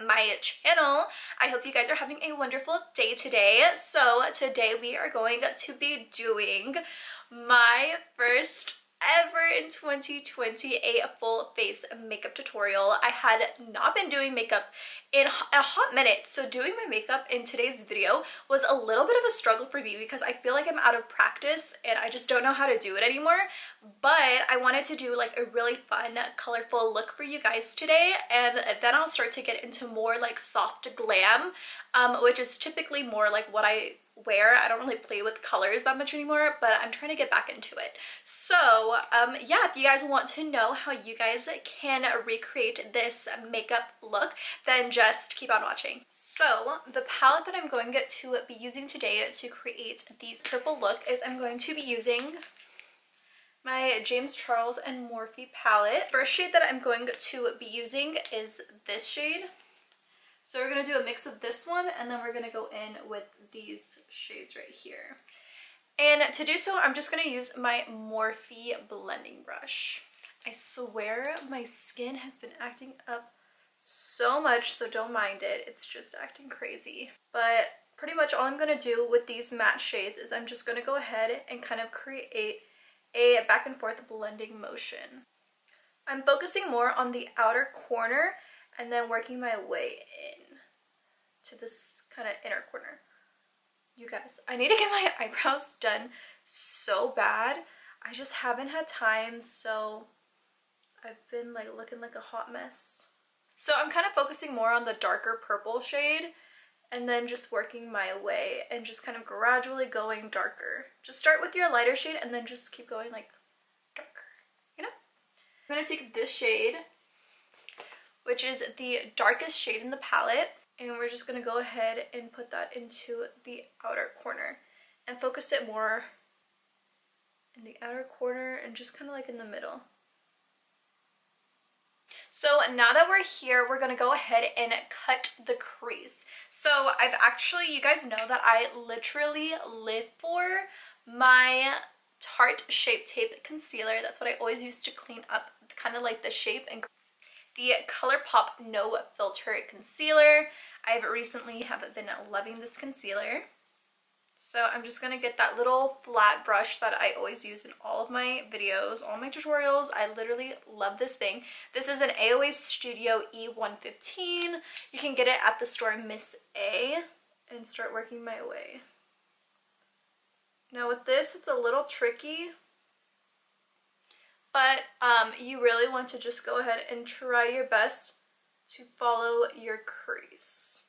my channel. I hope you guys are having a wonderful day today. So today we are going to be doing my first ever in 2020 a full face makeup tutorial. I had not been doing makeup in a hot minute, so doing my makeup in today's video was a little bit of a struggle for me because I feel like I'm out of practice and I just don't know how to do it anymore. But I wanted to do like a really fun, colorful look for you guys today, and then I'll start to get into more like soft glam, which is typically more like what I wear. I don't really play with colors that much anymore, but I'm trying to get back into it. So yeah, if you guys want to know how you guys can recreate this makeup look, then just keep on watching. So the palette that I'm going to be using today to create this purple look is I'm going to be using my James Charles and Morphe palette. First shade that I'm going to be using is this shade. So we're going to do a mix of this one, and then we're going to go in with these shades right here. And to do so, I'm just going to use my Morphe blending brush. I swear my skin has been acting up so much, so don't mind it. It's just acting crazy. But pretty much all I'm going to do with these matte shades is I'm just going to go ahead and kind of create a back and forth blending motion. I'm focusing more on the outer corner and then working my way in to this kind of inner corner. You guys, I need to get my eyebrows done so bad. I just haven't had time, so I've been like looking like a hot mess. So I'm kind of focusing more on the darker purple shade and then just working my way and just kind of gradually going darker. Just start with your lighter shade and then just keep going like darker, you know? I'm gonna take this shade, which is the darkest shade in the palette, and we're just gonna go ahead and put that into the outer corner and focus it more in the outer corner and just kind of like in the middle. So now that we're here, we're gonna go ahead and cut the crease. So I've actually, you guys know that I literally live for my Tarte Shape Tape concealer. That's what I always use to clean up kind of like the shape, and the ColourPop No Filter Concealer. I've recently been loving this concealer. So I'm just going to get that little flat brush that I always use in all of my videos, all my tutorials. I literally love this thing. This is an AOA Studio E115. You can get it at the store Miss A, and start working my way. Now with this, it's a little tricky, but you really want to just go ahead and try your best to follow your crease.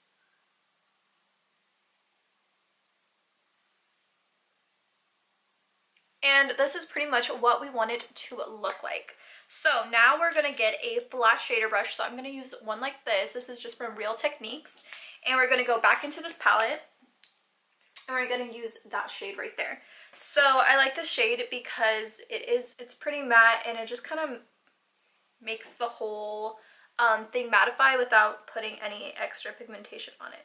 And this is pretty much what we want it to look like. So now we're going to get a flat shader brush. So I'm going to use one like this. This is just from Real Techniques. And we're going to go back into this palette, and we're going to use that shade right there. So I like this shade because it's pretty matte, and it just kind of makes the whole thing mattify without putting any extra pigmentation on it.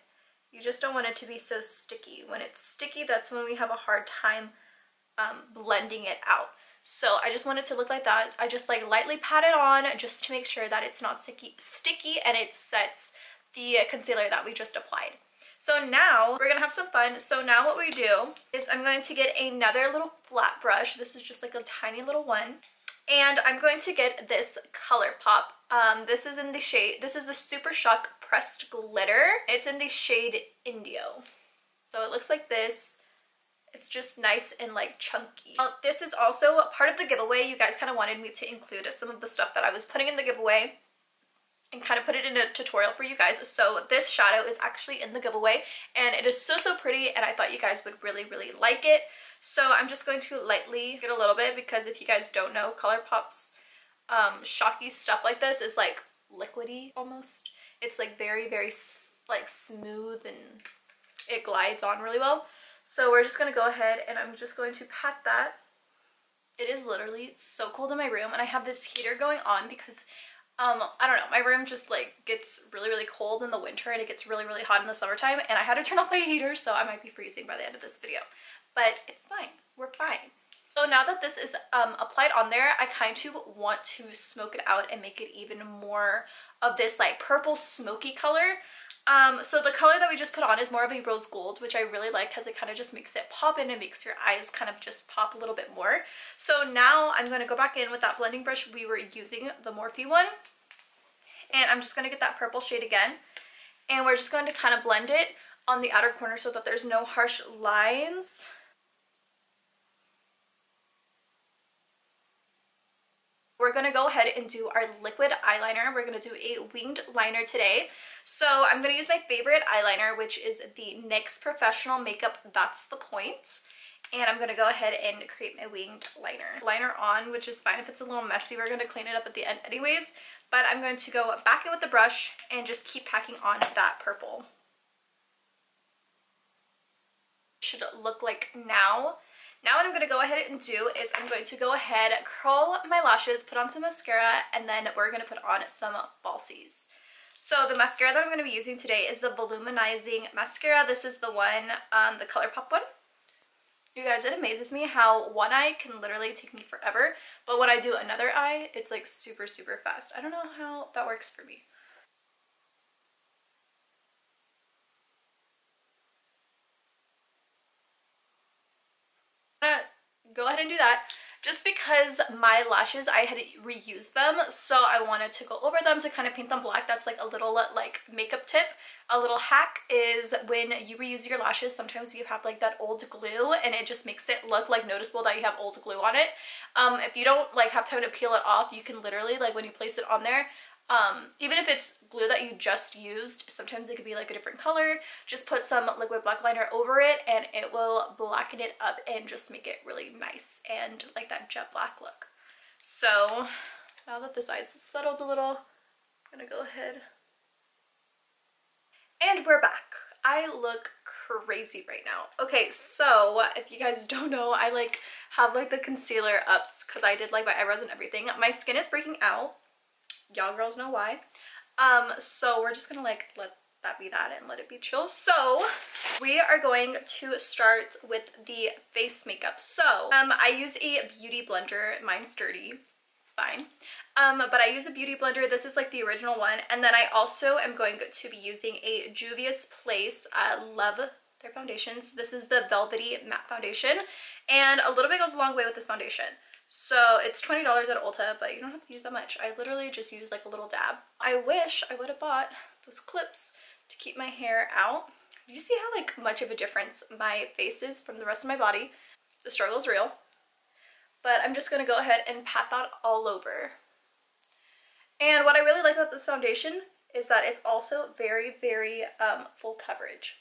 You just don't want it to be so sticky. When it's sticky, that's when we have a hard time blending it out. So I just want it to look like that. I just like lightly pat it on just to make sure that it's not sticky and it sets the concealer that we just applied. So now we're gonna have some fun. So now what we do is I'm going to get another little flat brush. This is just like a tiny little one. And I'm going to get this ColourPop. This is in the shade, this is the Super Shock Pressed Glitter. It's in the shade Indio. So it looks like this. It's just nice and like chunky. This is also part of the giveaway. You guys kind of wanted me to include some of the stuff that I was putting in the giveaway and kind of put it in a tutorial for you guys. So this shadow is actually in the giveaway, and it is so pretty, and I thought you guys would really like it. So I'm just going to lightly get a little bit, because if you guys don't know, ColourPop's shocky stuff like this is like liquidy almost. It's like very like smooth, and it glides on really well. So we're just going to go ahead, and I'm just going to pat that. It is literally so cold in my room, and I have this heater going on because I don't know, my room just like gets really cold in the winter, and it gets really hot in the summertime, and I had to turn off my heater, so I might be freezing by the end of this video. But it's fine. We're fine. So now that this is applied on there, I kind of want to smoke it out and make it even more of this like purple smoky color. So the color that we just put on is more of a rose gold, which I really like because it kind of just makes it pop in and makes your eyes kind of just pop a little bit more. So now I'm going to go back in with that blending brush we were using, the Morphe one. And I'm just going to get that purple shade again. And we're just going to kind of blend it on the outer corner so that there's no harsh lines. We're going to go ahead and do our liquid eyeliner. We're going to do a winged liner today. So I'm going to use my favorite eyeliner, which is the NYX Professional Makeup That's the Point. And I'm going to go ahead and create my winged liner. Liner on, which is fine if it's a little messy. We're going to clean it up at the end anyways. But I'm going to go back in with the brush and just keep packing on that purple. Should look like now. Now what I'm going to go ahead and do is I'm going to go ahead, curl my lashes, put on some mascara, and then we're going to put on some falsies. So the mascara that I'm going to be using today is the Voluminizing Mascara. This is the one, the ColourPop one. You guys, it amazes me how one eye can literally take me forever, but when I do another eye, it's like super, super fast. I don't know how that works for me. Go ahead and do that just because my lashes, I had reused them, so I wanted to go over them to kind of paint them black. That's like a little like makeup tip. A little hack is when you reuse your lashes, sometimes you have like that old glue and it just makes it look like noticeable that you have old glue on it. If you don't like have time to peel it off, you can literally, like when you place it on there, even if it's glue that you just used, sometimes it could be like a different color, just put some liquid black liner over it and it will blacken it up and just make it really nice and like that jet black look. So now that this eye's settled a little, I'm gonna go ahead. And we're back. I look crazy right now. Okay, so if you guys don't know, I like have like the concealer up because I did like my eyebrows and everything. My skin is breaking out. Y'all girls know why. So we're just gonna like let that be that and let it be chill. So we are going to start with the face makeup. So I use a beauty blender. Mine's dirty, it's fine. But I use a beauty blender. This is like the original one. And then I also am going to be using a Juvia's Place. I love their foundations. This is the Velvety Matte Foundation. And a little bit goes a long way with this foundation. So it's $20 at Ulta, but you don't have to use that much. I literally just use like a little dab. I wish I would have bought those clips to keep my hair out. You see how like much of a difference my face is from the rest of my body? The struggle is real. But I'm just gonna go ahead and pat that all over. And what I really like about this foundation is that it's also very, very full coverage.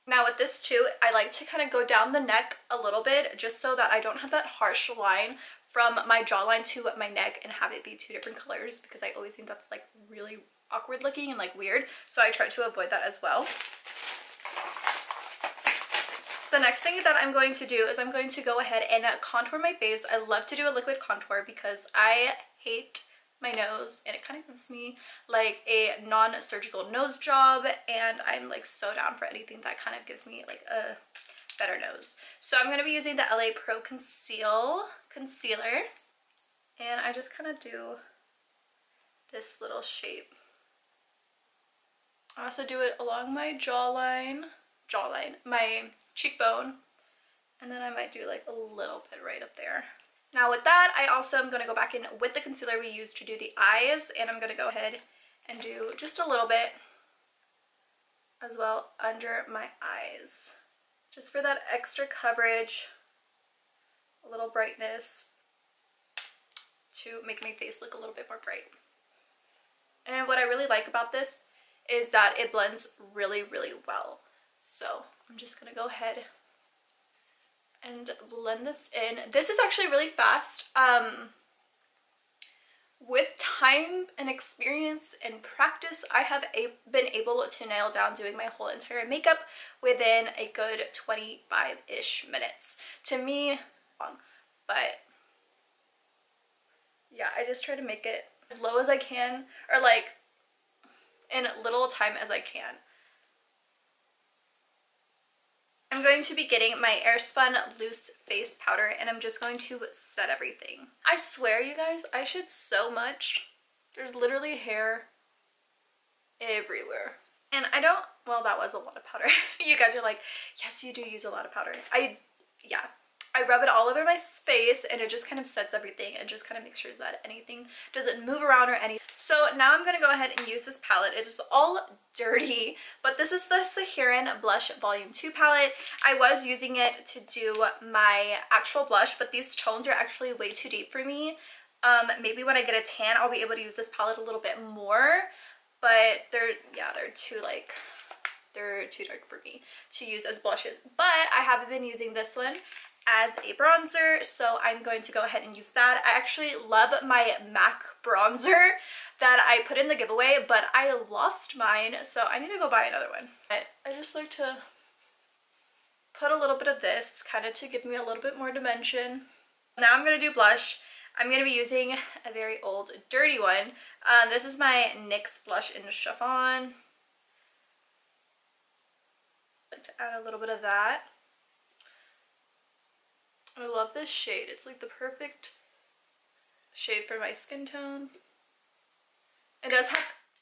Now with this too, I like to kind of go down the neck a little bit just so that I don't have that harsh line from my jawline to my neck and have it be two different colors, because I always think that's like really awkward looking and like weird. So I try to avoid that as well. The next thing that I'm going to do is I'm going to go ahead and contour my face. I love to do a liquid contour because I hate my nose and it kind of gives me like a non-surgical nose job, and I'm like so down for anything that kind of gives me like a better nose. So I'm going to be using the LA Pro Concealer, and I just kind of do this little shape. I also do it along my my cheekbone, and then I might do like a little bit right up there. Now with that, I also am going to go back in with the concealer we used to do the eyes, and I'm going to go ahead and do just a little bit as well under my eyes, just for that extra coverage, a little brightness to make my face look a little bit more bright. And what I really like about this is that it blends really, really well. So I'm just going to go ahead and blend this in. This is actually really fast. With time and experience and practice, I have been able to nail down doing my whole entire makeup within a good 25-ish minutes. To me, long, but yeah, I just try to make it as low as I can, or like in little time as I can. I'm going to be getting my Airspun Loose Face Powder, and I'm just going to set everything. I swear, you guys, I shed so much. There's literally hair everywhere. And I don't, well, that was a lot of powder. You guys are like, yes, you do use a lot of powder. Yeah. I rub it all over my face and it just kind of sets everything and just kind of makes sure that anything doesn't move around or anything. So now I'm going to go ahead and use this palette. It is all dirty, but this is the Saharan Blush Volume 2 palette. I was using it to do my actual blush, but these tones are actually way too deep for me. Maybe when I get a tan, I'll be able to use this palette a little bit more, but they're too they're too dark for me to use as blushes. But I have been using this one as a bronzer, so I'm going to go ahead and use that. I actually love my MAC bronzer that I put in the giveaway, but I lost mine, so I need to go buy another one. I just like to put a little bit of this kind of to give me a little bit more dimension. Now I'm going to do blush. I'm going to be using a very old dirty one. This is my NYX blush in Chiffon. I like to add a little bit of that. I love this shade. It's like the perfect shade for my skin tone. It does have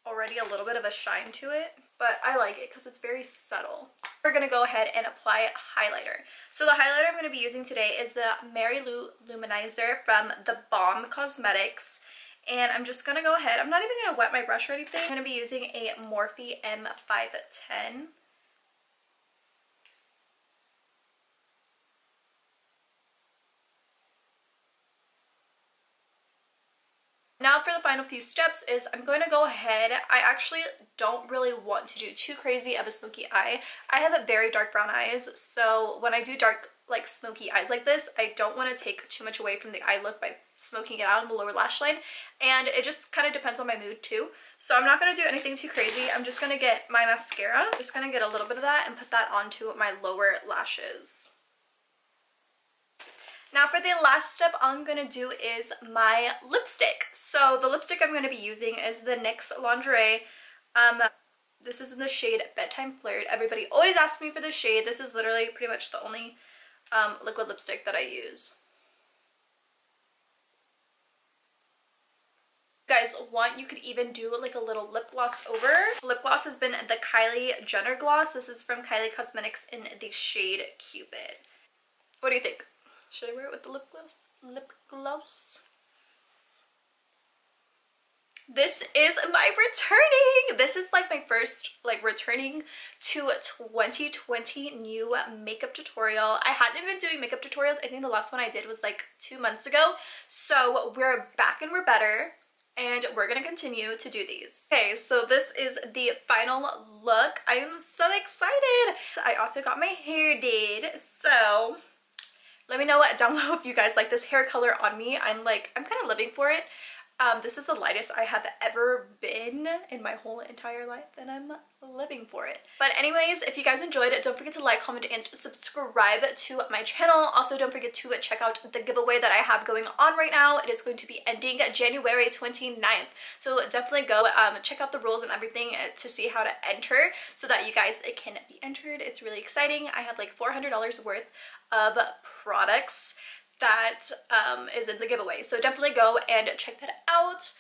already a little bit of a shine to it, but I like it because it's very subtle. We're going to go ahead and apply highlighter. So the highlighter I'm going to be using today is the Mary Lou Luminizer from The Balm Cosmetics. And I'm just going to go ahead. I'm not even going to wet my brush or anything. I'm going to be using a Morphe M510. Now for the final few steps is I'm going to go ahead. I actually don't really want to do too crazy of a smoky eye. I have very dark brown eyes, so when I do dark like smoky eyes like this, I don't want to take too much away from the eye look by smoking it out in the lower lash line, and it just kind of depends on my mood too. So I'm not going to do anything too crazy. I'm just going to get my mascara. I'm just going to get a little bit of that and put that onto my lower lashes. Now for the last step, all I'm going to do is my lipstick. So the lipstick I'm going to be using is the NYX Lingerie. This is in the shade Bedtime Flirt. Everybody always asks me for this shade. This is literally pretty much the only liquid lipstick that I use. If you guys want, you could even do like a little lip gloss over. Lip gloss has been the Kylie Jenner gloss. This is from Kylie Cosmetics in the shade Cupid. What do you think? Should I wear it with the lip gloss? Lip gloss. This is my returning. This is like my first like returning to 2020 new makeup tutorial. I hadn't been doing makeup tutorials. I think the last one I did was like 2 months ago. So we're back and we're better, and we're gonna continue to do these. Okay, so this is the final look. I am so excited. I also got my hair did, so let me know down below if you guys like this hair color on me. I'm kind of living for it. This is the lightest I have ever been in my whole entire life, and I'm living for it. But anyways, if you guys enjoyed it, don't forget to like, comment, and subscribe to my channel. Also, don't forget to check out the giveaway that I have going on right now. It is going to be ending January 29th. So definitely go check out the rules and everything to see how to enter so that you guys can be entered. It's really exciting. I had like $400 worth of products that is in the giveaway, so definitely go and check that out.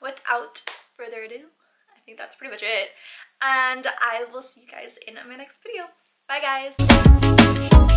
Without further ado, I think that's pretty much it, and I will see you guys in my next video. Bye guys.